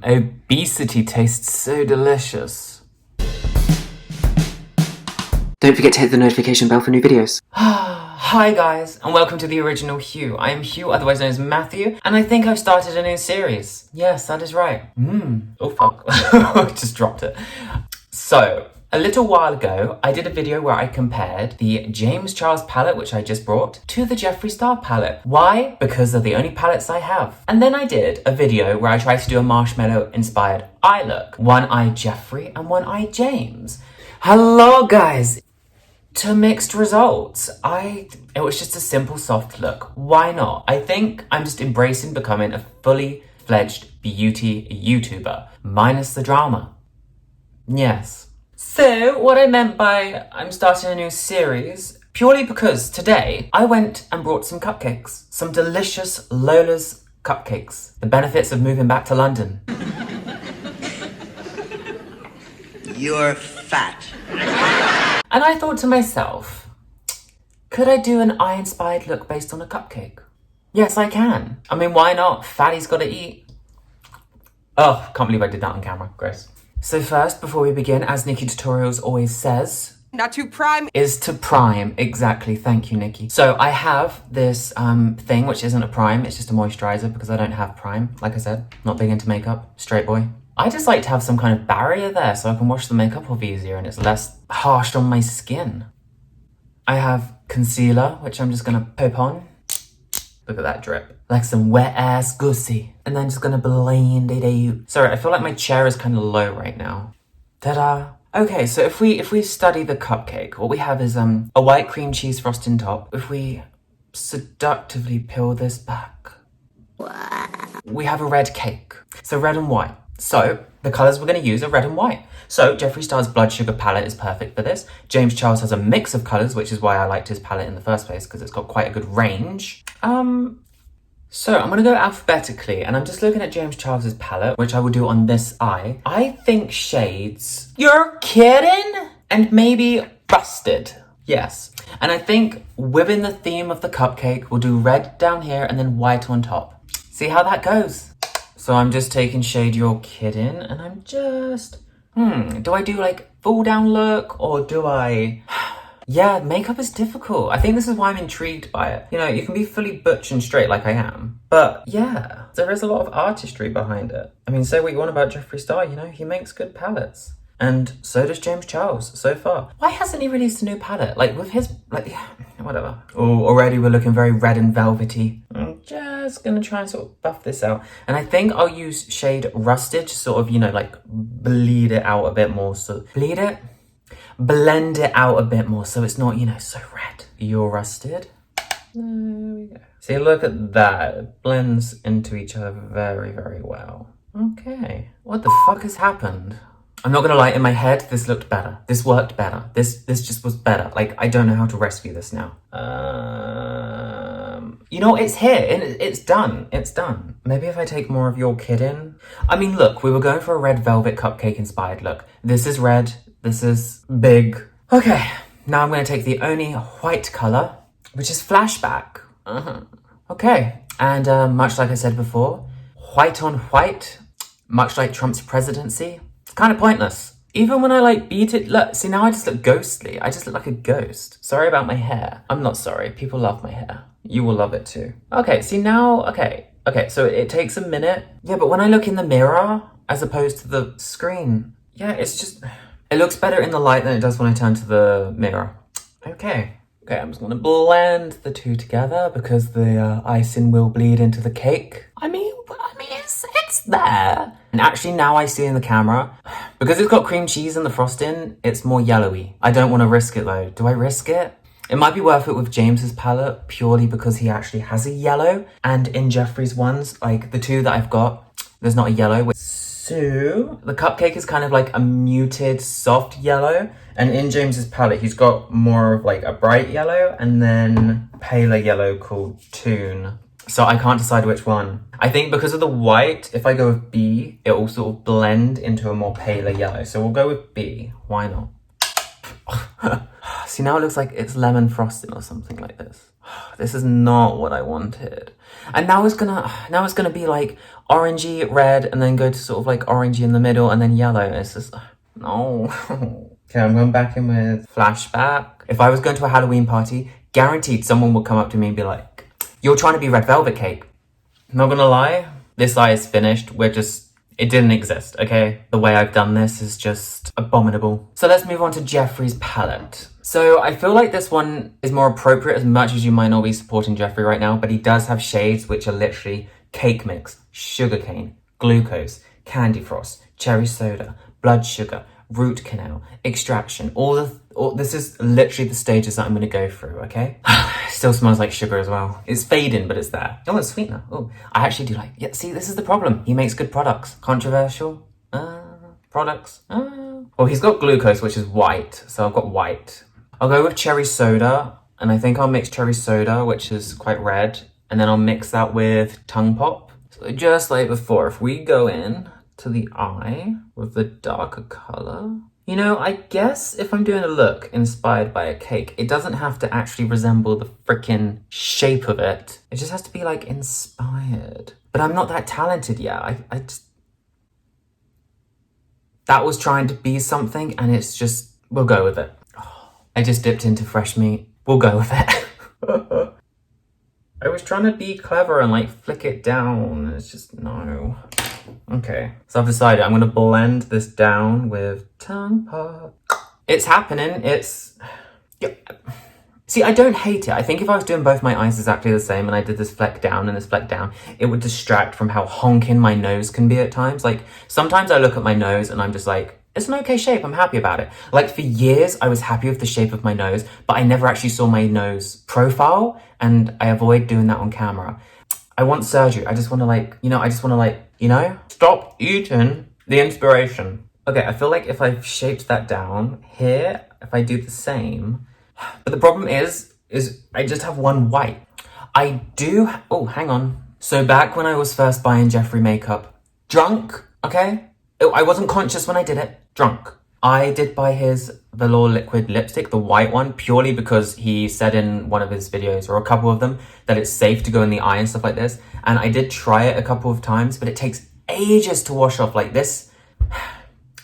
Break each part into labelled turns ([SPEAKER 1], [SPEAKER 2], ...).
[SPEAKER 1] Obesity tastes so delicious.
[SPEAKER 2] Don't forget to hit the notification bell for new videos.
[SPEAKER 1] Hi guys, and welcome to the original Hugh. I am Hugh, otherwise known as Matthew, and I think I've started a new series. Yes, that is right. Oh fuck, I just dropped it. So, a little while ago, I did a video where I compared the James Charles palette, which I just brought, to the Jeffree Star palette. Why? Because they're the only palettes I have. And then I did a video where I tried to do a marshmallow-inspired eye look. One eye Jeffree and one eye James. Hello guys! To mixed results. It was just a simple soft look. Why not? I think I'm just embracing becoming a fully fledged beauty YouTuber, minus the drama. Yes. So, what I meant by I'm starting a new series, purely because today I went and brought some cupcakes. Some delicious Lola's cupcakes. The benefits of moving back to London.
[SPEAKER 3] You're fat.
[SPEAKER 1] And I thought to myself, could I do an eye-inspired look based on a cupcake? Yes, I can. I mean, why not? Fatty's gotta eat. Oh, can't believe I did that on camera. Gross. So first, before we begin, as Nikki Tutorials always says,
[SPEAKER 4] not to prime
[SPEAKER 1] is to prime. Exactly. Thank you, Nikki. So I have this thing, which isn't a prime. It's just a moisturizer because I don't have prime. Like I said, not big into makeup. Straight boy. I just like to have some kind of barrier there so I can wash the makeup off easier and it's less harsh on my skin. I have concealer, which I'm just gonna pop on. Look at that drip. Like some wet ass goosey. And then just gonna blend it out. Sorry, I feel like my chair is kind of low right now. Ta-da. Okay, so if we study the cupcake, what we have is a white cream cheese frosting top. If we seductively peel this back, we have a red cake. So red and white. So the colours we're going to use are red and white. So Jeffree Star's Blood Sugar palette is perfect for this. James Charles has a mix of colours, which is why I liked his palette in the first place, because it's got quite a good range. So I'm going to go alphabetically, and I'm just looking at James Charles's palette, which I will do on this eye. I think shades... You're kidding? And maybe Busted. Yes. And I think within the theme of the cupcake, we'll do red down here and then white on top. See how that goes? So I'm just taking shade You're Kidding, and I'm just... do I do like full down look, or do I... Yeah, makeup is difficult. I think this is why I'm intrigued by it. You know, you can be fully butch and straight like I am, but yeah, there is a lot of artistry behind it. I mean, say what you want about Jeffree Star, you know, he makes good palettes. And so does James Charles, so far. Why hasn't he released a new palette? Like, with his, like, whatever. Oh, already we're looking very red and velvety. I'm just gonna try and sort of buff this out. And I think I'll use shade Rusted to sort of, you know, like, bleed it out a bit more. So, bleed it? Blend it out a bit more so it's not, you know, so red. You're Rusted. There we go. See, look at that. It blends into each other very, very well. Okay. What the fuck has happened? I'm not gonna lie, in my head, this looked better. This worked better. This just was better. Like, I don't know how to rescue this now. You know, it's here, and it's done. It's done. Maybe if I take more of You're Kidding. I mean, look, we were going for a red velvet cupcake inspired look. This is red. This is big. Okay, now I'm gonna take the only white color, which is Flashback. Okay, and much like I said before, white on white, much like Trump's presidency, it's kind of pointless. Even when I like beat it, look, see now I just look ghostly. I just look like a ghost. Sorry about my hair. I'm not sorry, people love my hair. You will love it too. Okay, see now, okay, so it takes a minute. Yeah, but when I look in the mirror, as opposed to the screen, yeah, it's just, it looks better in the light than it does when I turn to the mirror. Okay, I'm just gonna blend the two together because the icing will bleed into the cake. I mean, it's there. And actually now I see in the camera, because it's got cream cheese in the frosting, it's more yellowy. I don't want to risk it though. Do I risk it? It might be worth it with James's palette purely because he actually has a yellow, and in Jeffree's ones, like the two that I've got, there's not a yellow. So the cupcake is kind of like a muted soft yellow, and in James's palette he's got more of like a bright yellow and then paler yellow called Tune. So I can't decide which one. I think because of the white, if I go with B, it will sort of blend into a more paler yellow. So we'll go with B. Why not? See, now it looks like it's lemon frosting or something like this. This is not what I wanted. And now it's gonna be like orangey, red, and then go to sort of like orangey in the middle, and then yellow. It's just, no. Okay, I'm going back in with flashback. If I was going to a Halloween party, guaranteed someone would come up to me and be like, "You're trying to be red velvet cake." Not gonna lie, this eye is finished. It didn't exist, okay? The way I've done this is just abominable. So let's move on to Jeffree's palette. So I feel like this one is more appropriate, as much as you might not be supporting Jeffree right now, but he does have shades which are literally cake mix, sugarcane, glucose, candy frost, cherry soda, blood sugar, root canal, extraction, this is literally the stages that I'm gonna go through, okay? Still smells like sugar as well. It's fading, but it's there. Oh, it's sweetener. Oh, I actually do like, yeah, see, this is the problem. He makes good products. Controversial products. Well, he's got glucose, which is white, so I've got white. I'll go with cherry soda, and I think I'll mix cherry soda, which is quite red, and then I'll mix that with tongue pop. So just like before, if we go in to the eye with the darker color. You know, I guess if I'm doing a look inspired by a cake, it doesn't have to actually resemble the freaking shape of it. It just has to be like inspired. But I'm not that talented yet. I just... That was trying to be something, and it's just, we'll go with it. Oh, I just dipped into fresh meat. We'll go with it. I was trying to be clever and like flick it down. It's just, no. Okay, so I've decided I'm gonna blend this down with tongue pop. It's happening, See, I don't hate it. I think if I was doing both my eyes exactly the same and I did this fleck down and this fleck down, it would distract from how honking my nose can be at times. Like, sometimes I look at my nose and I'm just like, it's an okay shape, I'm happy about it. Like, for years, I was happy with the shape of my nose, but I never actually saw my nose profile, and I avoid doing that on camera. I want surgery. I just want to stop eating the inspiration. Okay, I feel like if I shaped that down here, if I do the same, but the problem is I just have one white. Oh, hang on. So back when I was first buying Jeffree makeup, drunk, okay? I wasn't conscious when I did it, drunk. I did buy his Velour liquid lipstick, the white one, purely because he said in one of his videos, or a couple of them, that it's safe to go in the eye and stuff like this. And I did try it a couple of times, but it takes ages to wash off like this.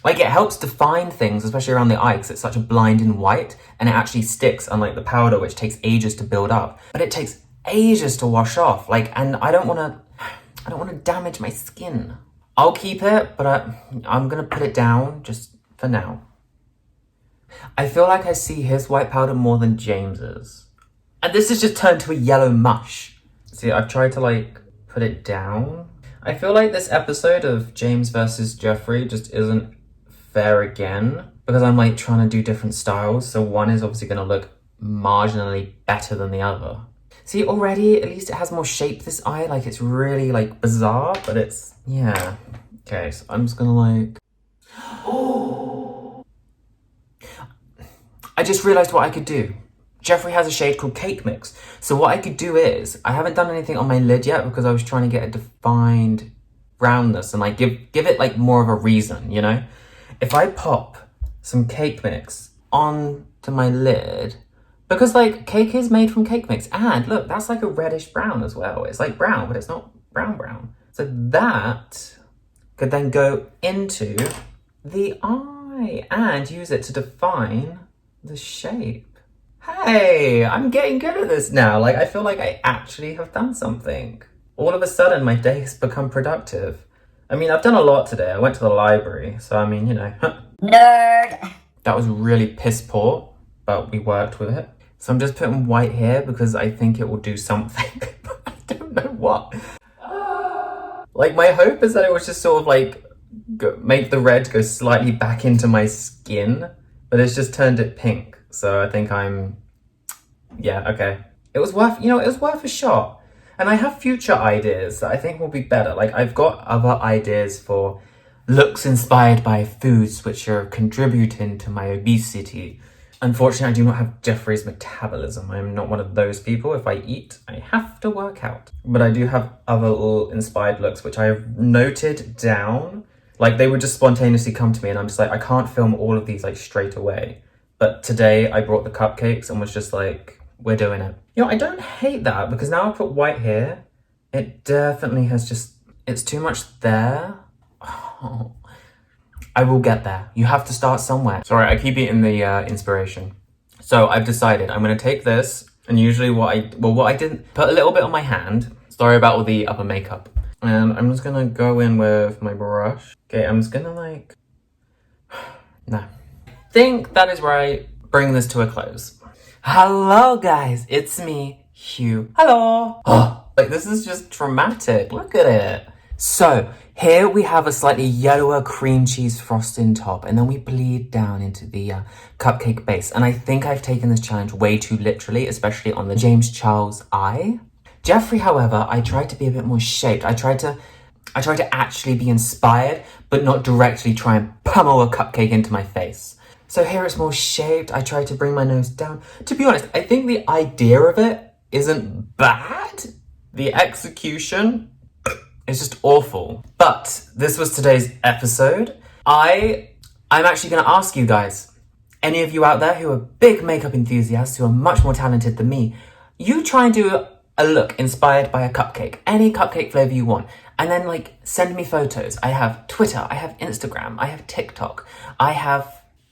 [SPEAKER 1] Like, it helps define things, especially around the eye, because it's such a blinding white, and it actually sticks, unlike the powder, which takes ages to build up. But it takes ages to wash off, like, and I don't want to damage my skin. I'll keep it, but I'm gonna put it down just for now. I feel like I see his white powder more than James's. And this has just turned to a yellow mush. See, I've tried to, like, put it down. I feel like this episode of James versus Jeffree just isn't fair again, because I'm, like, trying to do different styles, so one is obviously gonna look marginally better than the other. See, already, at least it has more shape, this eye. Like, it's really, like, bizarre, but it's, yeah. Okay, so I'm just gonna, like... Oh! I just realized what I could do. Jeffree has a shade called Cake Mix. So what I could do is, I haven't done anything on my lid yet because I was trying to get a defined brownness and, like, give it, like, more of a reason, you know? If I pop some Cake Mix onto my lid... Because, like, cake is made from cake mix. And, look, that's like a reddish brown as well. It's like brown, but it's not brown. So that could then go into the eye and use it to define the shape. Hey, I'm getting good at this now. Like, I feel like I actually have done something. All of a sudden, my day has become productive. I mean, I've done a lot today. I went to the library, so I mean, you know. Nerd! That was really piss poor, but we worked with it. So I'm just putting white here because I think it will do something, but I don't know what. Like, my hope is that it was just sort of like, make the red go slightly back into my skin, but it's just turned it pink. So I think yeah, okay. It was worth a shot. And I have future ideas that I think will be better. Like, I've got other ideas for looks inspired by foods which are contributing to my obesity. Unfortunately, I do not have Jeffree's metabolism. I'm not one of those people. If I eat, I have to work out. But I do have other little inspired looks, which I have noted down. Like, they would just spontaneously come to me, and I'm just like, I can't film all of these, like, straight away. But today, I brought the cupcakes and was just like, we're doing it. You know, I don't hate that because now I put white here, it definitely has just, it's too much there. Oh, I will get there. You have to start somewhere. Sorry, I keep eating the inspiration. So I've decided I'm gonna take this, and usually what I didn't, put a little bit on my hand. Sorry about all the upper makeup. And I'm just gonna go in with my brush. Okay, I'm just gonna like, no. I think that is where I bring this to a close. Hello guys, it's me, Hugh. Hello. Oh, like this is just dramatic, look at it. So here we have a slightly yellower cream cheese frosting top, and then we bleed down into the cupcake base. And I think I've taken this challenge way too literally, especially on the James Charles eye. Jeffree, however, I tried to be a bit more shaped. I tried to actually be inspired, but not directly try and pummel a cupcake into my face. So here it's more shaped. I tried to bring my nose down. To be honest, I think the idea of it isn't bad. The execution is just awful. But this was today's episode. I'm actually gonna ask you guys, any of you out there who are big makeup enthusiasts, who are much more talented than me, you try and do a look inspired by a cupcake, any cupcake flavor you want, and then like send me photos. I have Twitter, I have Instagram, I have TikTok,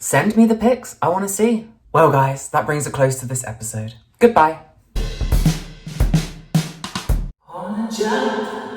[SPEAKER 1] send me the pics, I wanna see. Well guys, that brings a close to this episode. Goodbye. On a jump.